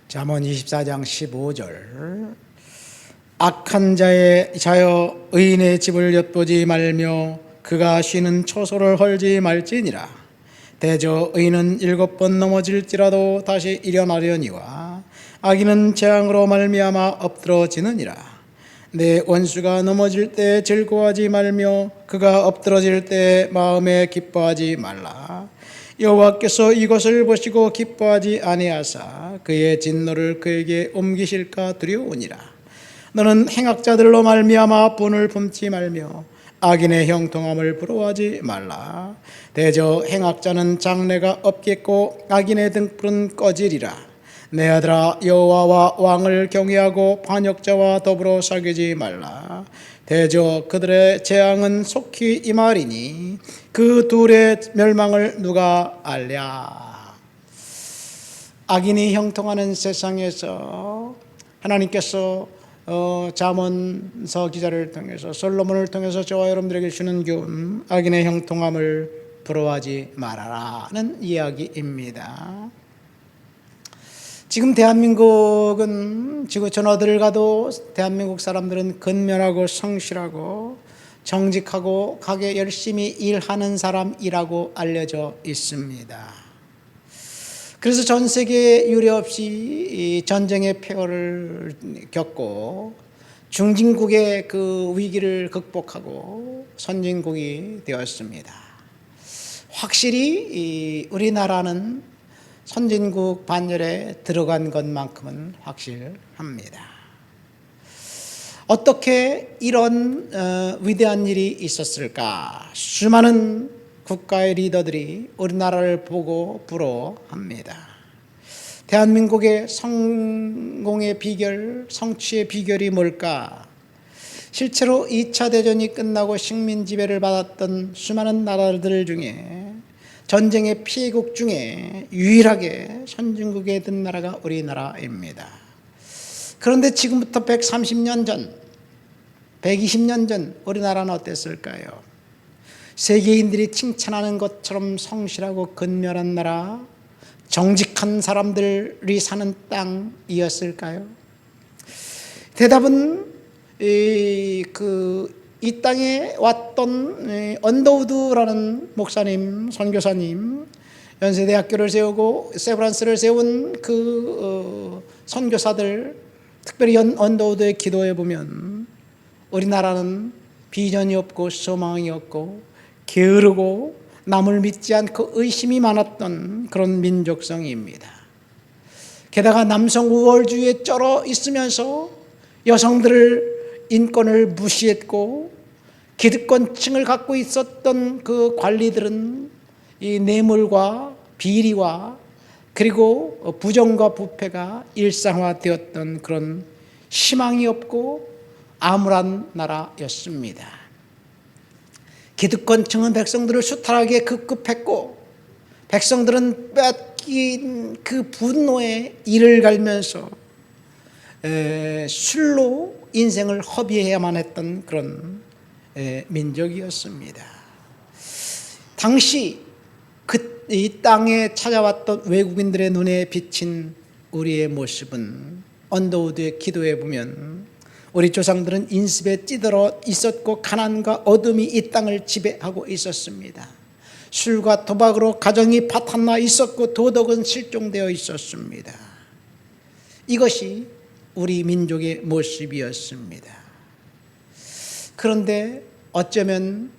잠언 24장 15절 악한 자의 자여 의인의 집을 엿보지 말며 그가 쉬는 초소를 헐지 말지니라. 대저 의인은 7번 넘어질지라도 다시 일어나려니와 악인은 재앙으로 말미암아 엎드러지느니라. 내 원수가 넘어질 때 즐거워하지 말며 그가 엎드러질 때 마음에 기뻐하지 말라. 여호와께서 이것을 보시고 기뻐하지 아니하사 그의 진노를 그에게 옮기실까 두려우니라. 너는 행악자들로 말미암아 분을 품지 말며 악인의 형통함을 부러워하지 말라. 대저 행악자는 장래가 없겠고 악인의 등불은 꺼지리라. 내 아들아, 여호와와 왕을 경외하고 반역자와 더불어 사귀지 말라. 대저 그들의 재앙은 속히 임하리니 그 둘의 멸망을 누가 알랴. 악인이 형통하는 세상에서 하나님께서 잠언서 기자를 통해서 솔로몬을 통해서 저와 여러분들에게 주는 교훈, 악인의 형통함을 부러워하지 말아라는 이야기입니다. 지금 대한민국은 지구촌 어디를 가도 대한민국 사람들은 근면하고 성실하고 정직하고 가게 열심히 일하는 사람이라고 알려져 있습니다. 그래서 전 세계 유례 없이 전쟁의 폐허를 겪고 중진국의 그 위기를 극복하고 선진국이 되었습니다. 확실히 우리나라는 선진국 반열에 들어간 것만큼은 확실합니다. 어떻게 이런 위대한 일이 있었을까? 수많은 국가의 리더들이 우리나라를 보고 부러워합니다. 대한민국의 성공의 비결, 성취의 비결이 뭘까? 실제로 2차 대전이 끝나고 식민 지배를 받았던 수많은 나라들 중에 전쟁의 피해국 중에 유일하게 선진국에 든 나라가 우리나라입니다. 그런데 지금부터 130년 전, 120년 전 우리나라는 어땠을까요? 세계인들이 칭찬하는 것처럼 성실하고 근면한 나라, 정직한 사람들이 사는 땅이었을까요? 대답은 이 땅에 왔던 언더우드라는 목사님, 선교사님, 연세대학교를 세우고 세브란스를 세운 그 선교사들, 특별히 언더우드의 기도해 보면 우리나라는 비전이 없고 소망이 없고 게으르고 남을 믿지 않고 의심이 많았던 그런 민족성입니다. 게다가 남성 우월주의에 쩔어 있으면서 여성들을 인권을 무시했고 기득권층을 갖고 있었던 그 관리들은 이 뇌물과 비리와 그리고 부정과 부패가 일상화되었던 그런 희망이 없고 암울한 나라였습니다. 기득권층은 백성들을 수탈하게 급급했고 백성들은 뺏긴 그 분노에 이를 갈면서 술로 인생을 허비해야만 했던 그런 민족이었습니다. 당시 이 땅에 찾아왔던 외국인들의 눈에 비친 우리의 모습은 언더우드의 기도에 보면 우리 조상들은 인습에 찌들어 있었고 가난과 어둠이 이 땅을 지배하고 있었습니다. 술과 도박으로 가정이 파탄나 있었고 도덕은 실종되어 있었습니다. 이것이 우리 민족의 모습이었습니다. 그런데 어쩌면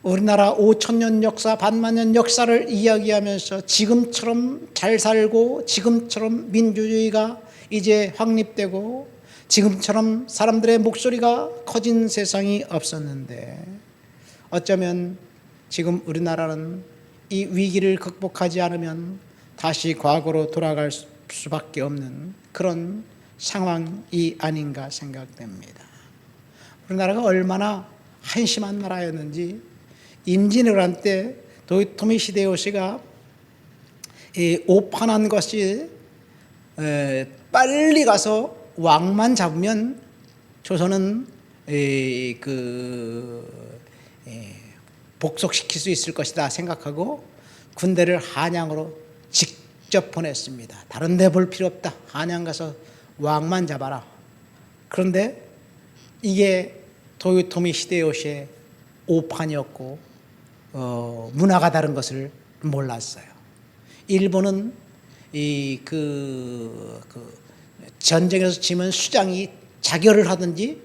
우리나라 5천년 역사, 반만년 역사를 이야기하면서 지금처럼 잘 살고 지금처럼 민주주의가 이제 확립되고 지금처럼 사람들의 목소리가 커진 세상이 없었는데 어쩌면 지금 우리나라는 이 위기를 극복하지 않으면 다시 과거로 돌아갈 수밖에 없는 그런 상황이 아닌가 생각됩니다. 우리나라가 얼마나 한심한 나라였는지 임진왜란 때 도요토미 히데요시가 오판한 것이 빨리 가서 왕만 잡으면 조선은 복속시킬 수 있을 것이다 생각하고 군대를 한양으로 직접 보냈습니다. 다른 데 볼 필요 없다. 한양 가서 왕만 잡아라. 그런데 이게 도요토미 히데요시의 오판이었고 문화가 다른 것을 몰랐어요. 일본은 전쟁에서 지면 수장이 자결을 하든지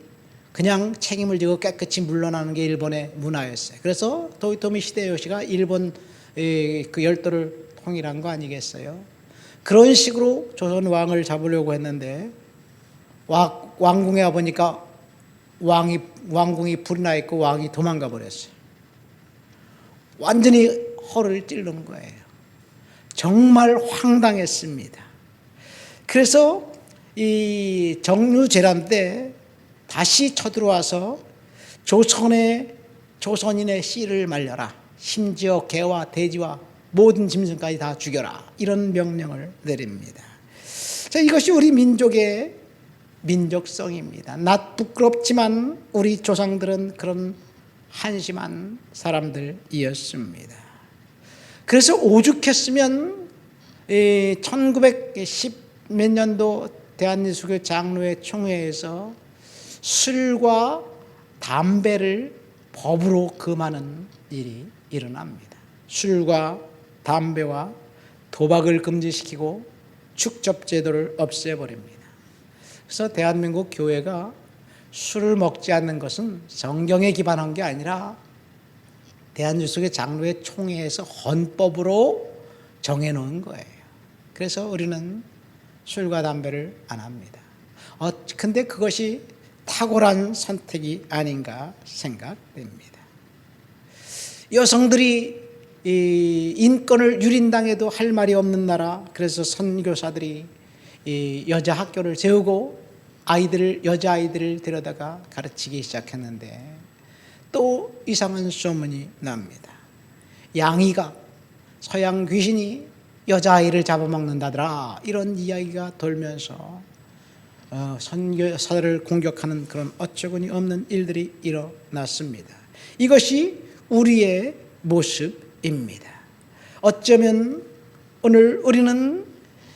그냥 책임을 지고 깨끗이 물러나는 게 일본의 문화였어요. 그래서 도요토미 히데요시가 일본 그 열도를 통일한 거 아니겠어요? 그런 식으로 조선 왕을 잡으려고 했는데 왕궁에 와보니까 왕궁이 불이 나 있고 왕이 도망가 버렸어요. 완전히 허를 찔른 거예요. 정말 황당했습니다. 그래서 이 정류재란 때 다시 쳐들어와서 조선인의 씨를 말려라. 심지어 개와 돼지와 모든 짐승까지 다 죽여라. 이런 명령을 내립니다. 자, 이것이 우리 민족의 민족성입니다. 낯 부끄럽지만 우리 조상들은 그런 한심한 사람들이었습니다. 그래서 오죽했으면 1910 몇 년도 대한예수교 장로회 총회에서 술과 담배를 법으로 금하는 일이 일어납니다. 술과 담배와 도박을 금지시키고 축접제도를 없애버립니다. 그래서 대한민국 교회가 술을 먹지 않는 것은 성경에 기반한 게 아니라 대한예수교 장로회 총회에서 헌법으로 정해놓은 거예요. 그래서 우리는 술과 담배를 안 합니다. 근데 그것이 탁월한 선택이 아닌가 생각됩니다. 여성들이 이 인권을 유린당해도 할 말이 없는 나라. 그래서 선교사들이 이 여자 학교를 세우고 여자아이들을 데려다가 가르치기 시작했는데 또 이상한 소문이 납니다. 양이가 서양 귀신이 여자아이를 잡아먹는다더라. 이런 이야기가 돌면서 선교사를 공격하는 그런 어처구니 없는 일들이 일어났습니다. 이것이 우리의 모습입니다. 어쩌면 오늘 우리는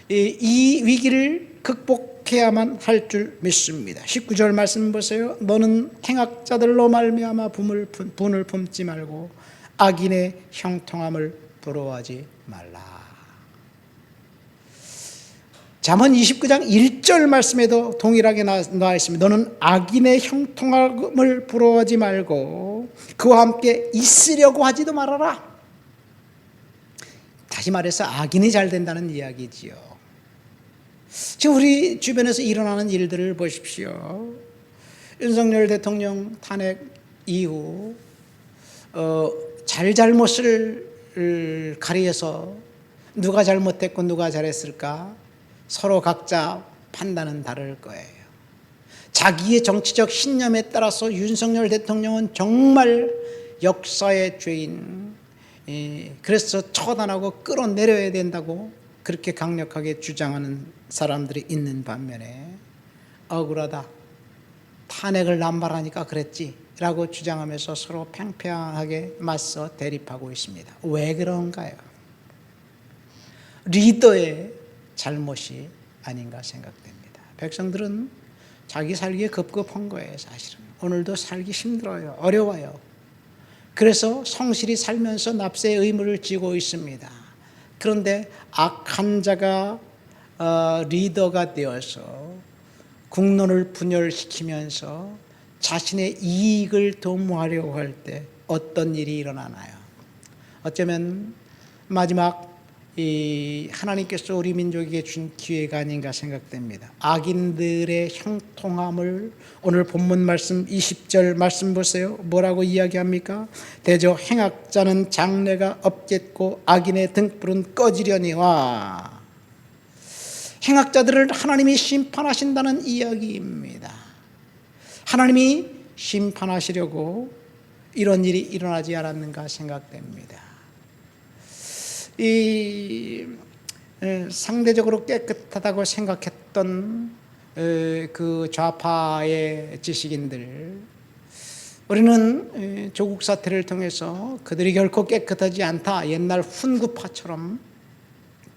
이 위기를 극복해야만 할 줄 믿습니다. 19절 말씀 보세요. 너는 행악자들로 말미암아 분을 품지 말고 악인의 형통함을 부러워하지 말라. 잠언 29장 1절 말씀에도 동일하게 나와 있습니다. 너는 악인의 형통함을 부러워하지 말고 그와 함께 있으려고 하지도 말아라. 다시 말해서 악인이 잘 된다는 이야기지요. 지금 우리 주변에서 일어나는 일들을 보십시오. 윤석열 대통령 탄핵 이후 잘잘못을 가리해서 누가 잘못했고 누가 잘했을까 서로 각자 판단은 다를 거예요. 자기의 정치적 신념에 따라서 윤석열 대통령은 정말 역사의 죄인, 그래서 처단하고 끌어내려야 된다고 그렇게 강력하게 주장하는 사람들이 있는 반면에 억울하다, 탄핵을 남발하니까 그랬지 라고 주장하면서 서로 팽팽하게 맞서 대립하고 있습니다. 왜 그런가요? 리더의 잘못이 아닌가 생각됩니다. 백성들은 자기 살기에 급급한 거예요. 사실은 오늘도 살기 힘들어요. 어려워요. 그래서 성실히 살면서 납세의 의무를 지고 있습니다. 그런데 악한 자가 리더가 되어서 국론을 분열시키면서 자신의 이익을 도모하려고 할 때 어떤 일이 일어나나요? 어쩌면 마지막 하나님께서 우리 민족에게 준 기회가 아닌가 생각됩니다. 악인들의 형통함을 오늘 본문 말씀 20절 말씀 보세요. 뭐라고 이야기합니까? 대저 행악자는 장래가 없겠고 악인의 등불은 꺼지려니와. 행악자들을 하나님이 심판하신다는 이야기입니다. 하나님이 심판하시려고 이런 일이 일어나지 않았는가 생각됩니다. 상대적으로 깨끗하다고 생각했던 그 좌파의 지식인들, 우리는 조국 사태를 통해서 그들이 결코 깨끗하지 않다, 옛날 훈구파처럼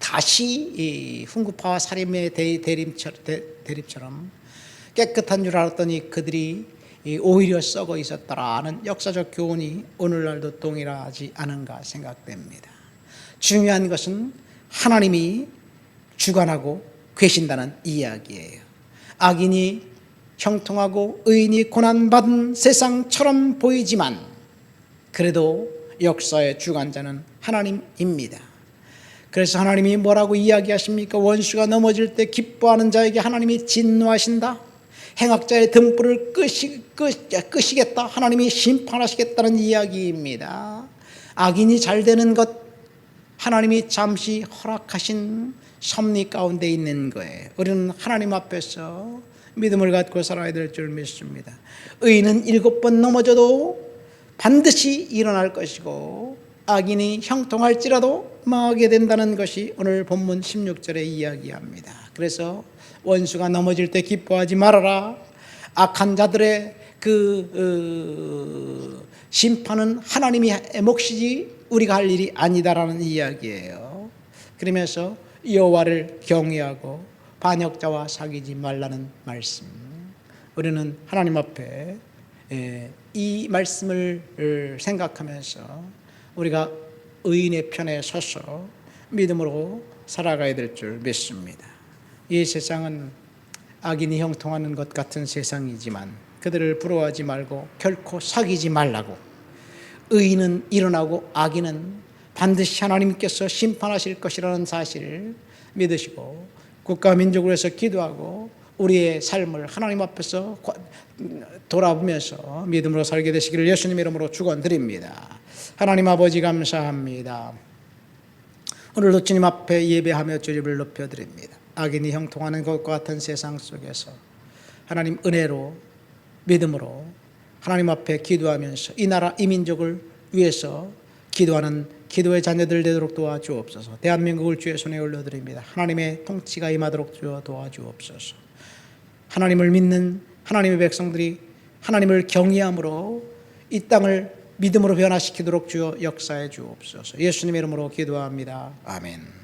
다시 이 훈구파와 살인의 대립처럼 깨끗한 줄 알았더니 그들이 오히려 썩어 있었다라는 역사적 교훈이 오늘날도 동일하지 않은가 생각됩니다. 중요한 것은 하나님이 주관하고 계신다는 이야기예요. 악인이 형통하고 의인이 고난받은 세상처럼 보이지만 그래도 역사의 주관자는 하나님입니다. 그래서 하나님이 뭐라고 이야기하십니까? 원수가 넘어질 때 기뻐하는 자에게 하나님이 진노하신다. 행악자의 등불을 끄시겠다. 하나님이 심판하시겠다는 이야기입니다. 악인이 잘 되는 것 하나님이 잠시 허락하신 섭리 가운데 있는 거예요. 우리는 하나님 앞에서 믿음을 갖고 살아야 될 줄 믿습니다. 의인은 7번 넘어져도 반드시 일어날 것이고 악인이 형통할지라도 망하게 된다는 것이 오늘 본문 16절에 이야기합니다. 그래서 원수가 넘어질 때 기뻐하지 말아라. 악한 자들의 심판은 하나님의 몫이지 우리가 할 일이 아니다라는 이야기예요. 그러면서 여호와를 경외하고 반역자와 사귀지 말라는 말씀. 우리는 하나님 앞에 이 말씀을 생각하면서 우리가 의인의 편에 서서 믿음으로 살아가야 될 줄 믿습니다. 이 세상은 악인이 형통하는 것 같은 세상이지만 그들을 부러워하지 말고 결코 사귀지 말라고. 의인은 일어나고 악인은 반드시 하나님께서 심판하실 것이라는 사실을 믿으시고 국가 민족을 위해서 기도하고 우리의 삶을 하나님 앞에서 돌아보면서 믿음으로 살게 되시기를 예수님 이름으로 축원드립니다. 하나님 아버지 감사합니다. 오늘도 주님 앞에 예배하며 주님을 높여드립니다. 악인이 형통하는 것과 같은 세상 속에서 하나님 은혜로 믿음으로 하나님 앞에 기도하면서 이 나라 이 민족을 위해서 기도하는 기도의 자녀들 되도록 도와주옵소서. 대한민국을 주의 손에 올려드립니다. 하나님의 통치가 임하도록 주여 도와주옵소서. 하나님을 믿는 하나님의 백성들이 하나님을 경외함으로 이 땅을 믿음으로 변화시키도록 주여 역사해 주옵소서. 예수님의 이름으로 기도합니다. 아멘.